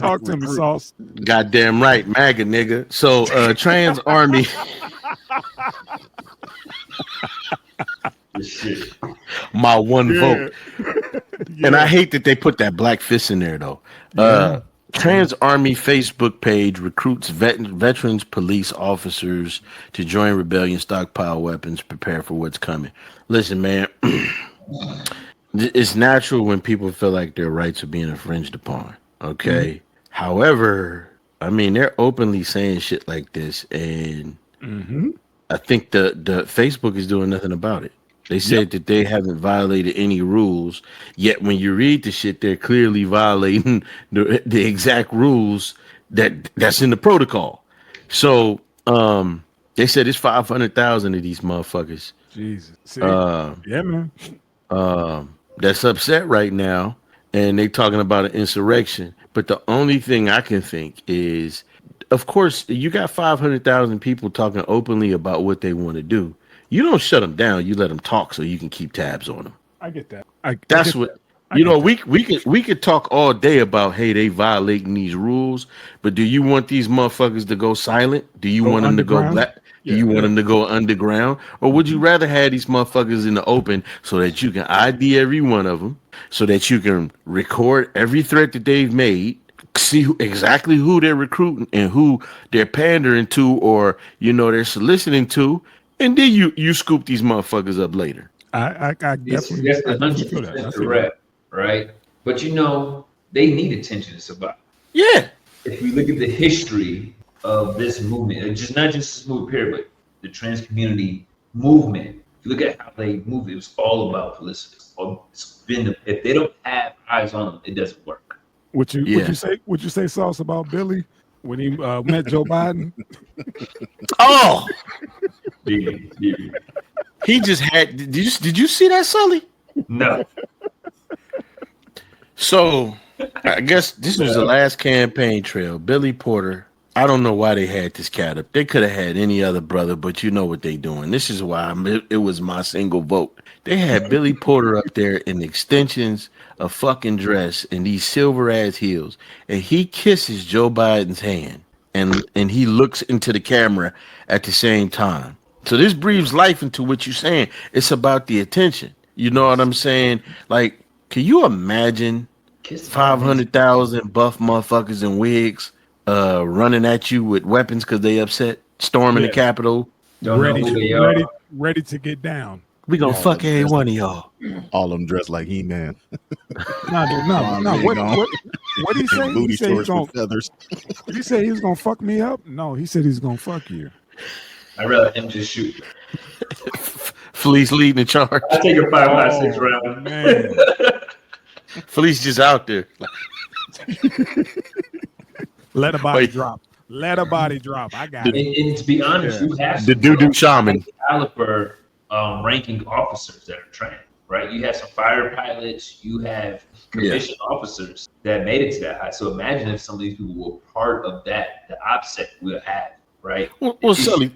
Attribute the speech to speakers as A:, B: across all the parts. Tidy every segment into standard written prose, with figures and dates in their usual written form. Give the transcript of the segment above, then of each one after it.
A: Talk to me, Sauce.
B: Goddamn right, MAGA nigga. So trans army.
C: Shit.
B: My one vote.
A: Yeah.
B: And I hate that they put that black fist in there though.
A: Yeah.
B: Trans Army Facebook page recruits veterans police officers to join rebellion, stockpile weapons, prepare for what's coming. Listen, man, it's natural when people feel like their rights are being infringed upon. Okay. However, I mean, they're openly saying shit like this, and I think the Facebook is doing nothing about it. They said that they haven't violated any rules, yet when you read the shit, they're clearly violating the exact rules that's in the protocol. So they said it's 500,000 of these motherfuckers.
A: Jesus. See?
B: Uh,
A: Yeah, man.
B: that's upset right now, and they talking about an insurrection. But the only thing I can think is, of course, you got 500,000 people talking openly about what they want to do. You don't shut them down. You let them talk so you can keep tabs on them.
A: I get that.
B: That's what you know. We could talk all day about, hey, they violating these rules, but do you want these motherfuckers to go silent? Do you want them to go black? Do you want them to go underground, or would you rather have these motherfuckers in the open so that you can ID every one of them, so that you can record every threat that they've made, see exactly who they're recruiting and who they're pandering to, or they're soliciting to, and then you scoop these motherfuckers up later.
A: I definitely
C: that's 100% correct, right? But they need attention to survive.
B: Yeah.
C: If we look at the history of this movement, and not just this movement period, but the trans community movement, if you look at how they move, it was all about publicity. If they don't have eyes on them, it doesn't work.
A: Would you say Sauce about Billy when he met Joe Biden?
B: Oh, he just had. Did you see that, Sully?
C: No.
B: So I guess this was the last campaign trail. Billy Porter. I don't know why they had this cat up. They could have had any other brother, but you know what they doing. This is why it was my single vote. They had Billy Porter up there in extensions, a fucking dress, and these silver ass heels, and he kisses Joe Biden's hand, and he looks into the camera at the same time. So this breathes life into what you're saying. It's about the attention. You know what I'm saying? Like, can you imagine 500,000 buff motherfuckers in wigs running at you with weapons because they upset, storming the Capitol?
A: Ready to get down.
B: We gonna fuck every one of y'all.
D: All of them dressed like He-Man.
A: No. What did he say?
D: Booty shorts with feathers.
A: Did he say he was gonna fuck me up? No, he said he's gonna fuck you.
C: I'd rather him just shoot.
B: Fleece leading the charge.
C: I take a 5.6 round.
A: Man.
B: Fleece just out there.
A: Let a body drop. Let a body drop. I got it.
C: And to be honest, you have
B: the doo-doo shaman
C: caliber ranking officers that are trained, right? You have some fighter pilots, you have commissioned officers that made it to that high. So imagine if some of these people were part of that, the OPSEC we'll have, right?
B: Well, Sully,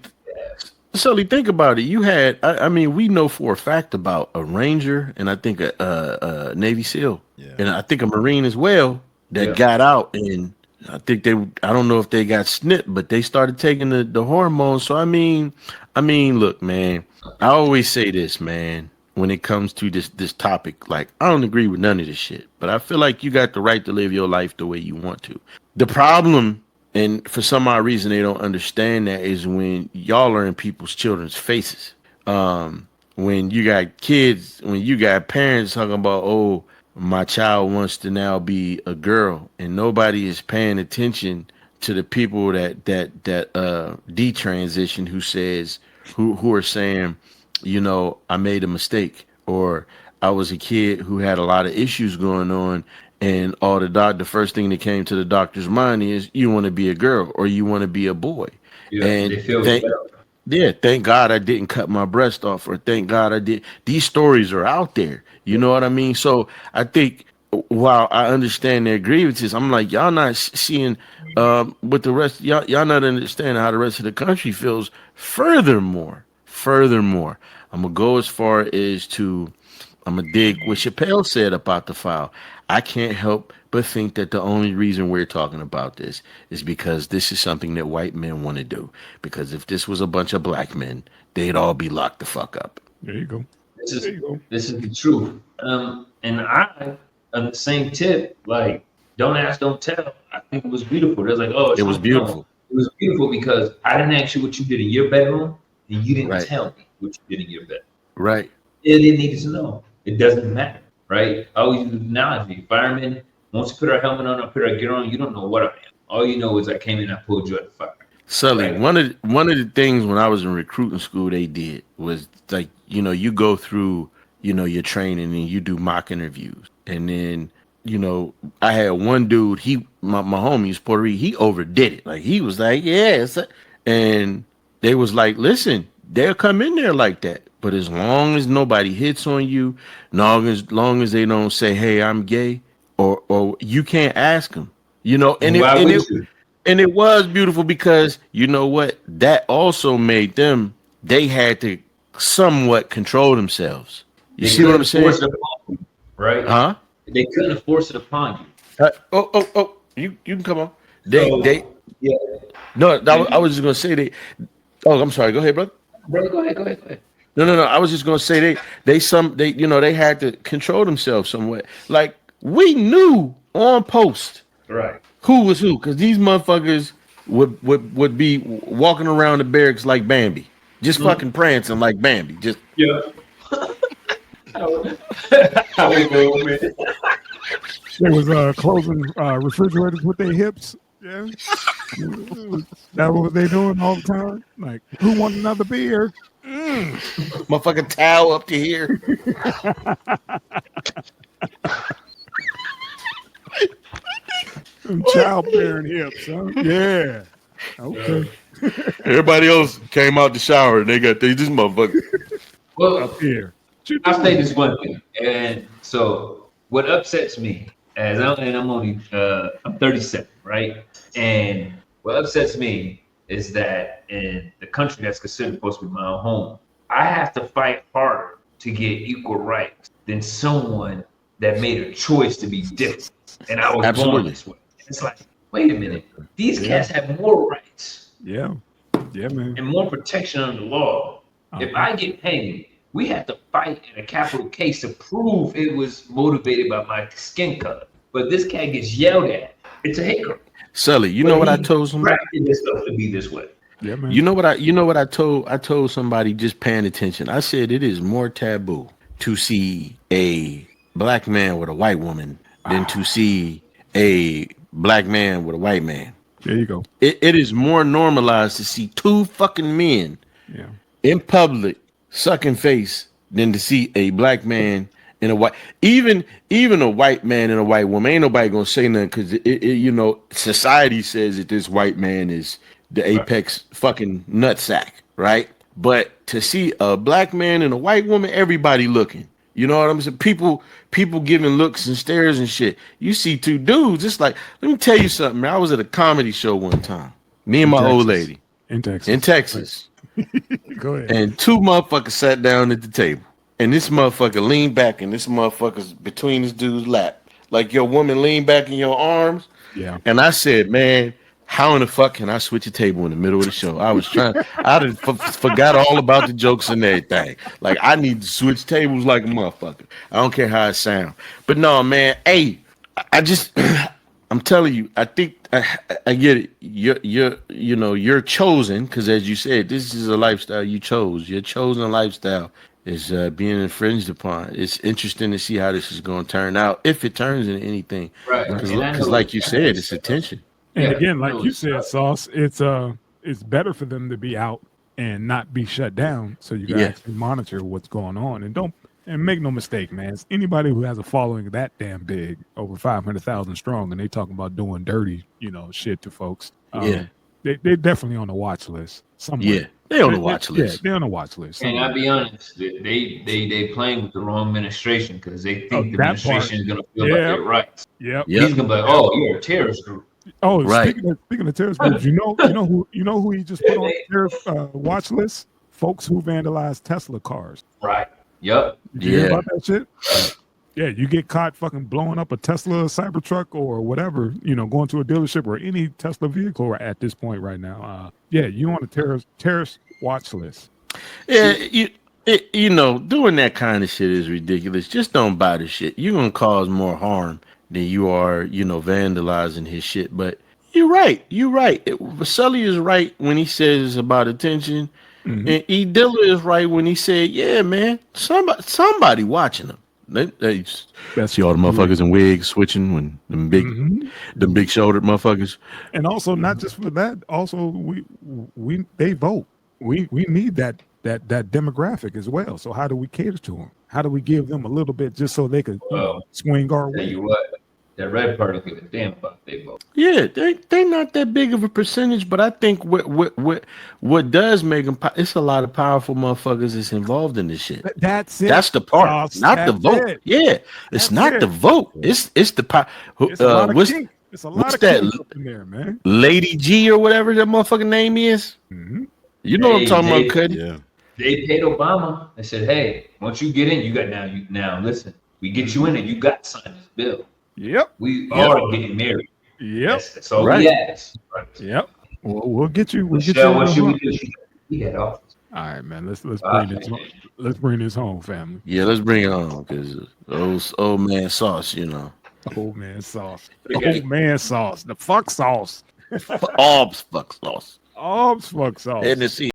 B: think about it. You had, I mean, we know for a fact about a Ranger and I think a Navy SEAL, and I think a Marine as well that got out, and I think I don't know if they got snipped, but they started taking the hormones. So I mean, look, man, I always say this, man, when it comes to this topic, like, I don't agree with none of this shit, but I feel like you got the right to live your life the way you want to. The problem, and for some odd reason they don't understand that, is when y'all are in people's children's faces. When you got kids, when you got parents talking about, oh, my child wants to now be a girl, and nobody is paying attention to the people that detransition who are saying, I made a mistake, or I was a kid who had a lot of issues going on, and the first thing that came to the doctor's mind is, you want to be a girl or you want to be a boy. Thank God I didn't cut my breast off, or thank God I did. These stories are out there. You know what I mean? So I think while I understand their grievances, I'm like, y'all not seeing what the rest, y'all not understanding how the rest of the country feels. Furthermore, I'm gonna go as far as to I'm gonna dig what Chappelle said about the file. I can't help but think that the only reason we're talking about this is because this is something that white men want to do. Because if this was a bunch of black men, they'd all be locked the fuck up.
A: There you go.
C: This
A: There you go.
C: is the truth. And I, on the same tip, like, don't ask, don't tell. I think it was beautiful. They're like, oh,
B: It was beautiful.
C: No. It was beautiful because I didn't ask you what you did in your bedroom, and you didn't
B: Right.
C: tell me what you did in your bedroom.
B: Right.
C: They didn't need to know. It doesn't matter, right? I always use the analogy. Firemen, once you put our helmet on, or put our gear on, you don't know what I am. All you know is I came in, I pulled you out of the fire.
B: Sully,
C: Right.
B: one of the things when I was in recruiting school they did was like, you go through, your training and you do mock interviews. And then, I had one dude, my homie is Puerto Rican, he overdid it. Like he was like, yes. And they was like, listen, they'll come in there like that. But as long as nobody hits on you, long as they don't say, hey, I'm gay, or you can't ask them, and
C: Why would you?
B: and it was beautiful because you know what? That also made them, they had to somewhat control themselves. You
C: They
B: see what I'm
C: couldn't
B: saying?
C: force it upon you, right?
B: Huh?
C: They couldn't force it upon you.
B: You can come on.
C: So,
B: They
C: yeah.
B: no, I was just gonna say they. Oh, I'm sorry. Go ahead, brother.
C: Bro, go ahead.
B: No. I was just gonna say they had to control themselves somewhat. Like we knew on post
C: Right.
B: who was who, because these motherfuckers would be walking around the barracks like Bambi, just fucking prancing like Bambi. Just
C: Yeah. How we go, man?
A: They was closing refrigerators with their hips. Yeah. That what they doing all the time? Like, who want another beer?
B: motherfucking towel up to here.
A: Childbearing hips, huh? Yeah. Okay.
B: Everybody else came out the shower and they this motherfucker.
C: Well,
A: Up here.
C: I'll say this one thing, and so what upsets me, I'm 37, right? And what upsets me is that in the country that's considered supposed to be my own home, I have to fight harder to get equal rights than someone that made a choice to be different. And I was born this way. It's like, wait a minute, these cats have more rights.
A: Yeah. Yeah, man.
C: And more protection under the law. If I get paid, we have to fight in a capital case to prove it was motivated by my skin color. But this cat gets yelled at. It's a hate crime.
B: Sully, you know what I told somebody?
C: This stuff to be this way.
A: Yeah, man.
B: You know what I told somebody just paying attention. I said it is more taboo to see a black man with a white woman than to see a black man with a white man.
A: There you go.
B: It is more normalized to see two fucking men in public sucking face than to see a black man and a white, even a white man and a white woman. Ain't nobody gonna say nothing because society says that this white man is the apex fucking nutsack, right? But to see a black man and a white woman, everybody looking. You know what I'm saying? People giving looks and stares and shit. You see two dudes, it's like, let me tell you something, man. I was at a comedy show one time. Me and my old lady.
A: In Texas.
B: In Texas.
A: Go ahead.
B: And two motherfuckers sat down at the table. And this motherfucker leaned back and this motherfucker's between this dude's lap. Like your woman leaned back in your arms.
A: Yeah.
B: And I said, man, how in the fuck can I switch a table in the middle of the show? I was trying, I done forgot all about the jokes and everything. Like, I need to switch tables like a motherfucker. I don't care how it sounds. But no, man, hey, I just, I'm telling you, I think, I get it. You're chosen, because as you said, this is a lifestyle you chose. Your chosen lifestyle is being infringed upon. It's interesting to see how this is going to turn out, if it turns into anything. Right. Because like you said, it's attention.
A: And again, like you said, Sauce, it's better for them to be out and not be shut down, so you can actually monitor what's going on. And make no mistake, man, it's anybody who has a following that damn big, over 500,000 strong, and they talking about doing dirty, shit to folks. They're definitely on the watch list somewhere. Yeah,
B: they're on the watch list.
A: Yeah, they're on the watch list.
C: And I'll be honest, they playing with the wrong administration because they think the administration is going to feel like their rights.
A: Yep.
C: He's going to be like, oh, you're a terrorist group.
A: Oh, right. Speaking of terrorist groups, you know who he just put on the terrorist watch list? Folks who vandalized Tesla cars.
C: Right. Yep.
A: Did you hear about that shit? Yeah, you get caught fucking blowing up a Tesla Cybertruck or whatever, going to a dealership or any Tesla vehicle at this point right now. Yeah, you on a terrorist watch list.
B: Yeah, doing that kind of shit is ridiculous. Just don't buy the shit. You're gonna cause more harm than you are, vandalizing his shit. But you're right. Sully is right when he says it's about attention, and E. Dilla is right when he said, "Yeah, man, somebody watching him." They see all the motherfuckers in wigs switching when them big shouldered motherfuckers.
A: And also, not just for that. Also, they vote. We need that demographic as well. So how do we cater to them? How do we give them a little bit just so they could swing our way?
C: Tell you what, that red part don't give a damn about their vote.
B: Yeah, they not that big of a percentage, but I think what does make them, it's a lot of powerful motherfuckers that's involved in this shit.
A: That's it.
B: That's the part, not the vote.
A: It.
B: Yeah, it's not the vote. It's the power.
A: It's a lot of kink. It's a lot of kink up in there, man.
B: Lady G or whatever that motherfucking name is. You know what I'm talking about, Cuddy?
D: Yeah.
C: They paid Obama. They said, "Hey, once you get in, you got now. Listen, we get you in, and you got to sign this bill.
A: Yep.
C: We are getting married.
A: Yep.
C: That's all we ask. Right.
A: Yep. We'll get you.
C: Michelle, what should we do? We had office.
A: All right, man. Let's bring this home, family.
B: Yeah, let's bring it home because old man sauce,
A: Old man sauce. Old man sauce. The fuck sauce.
B: Obs fuck sauce.
A: Obs fuck sauce.
B: And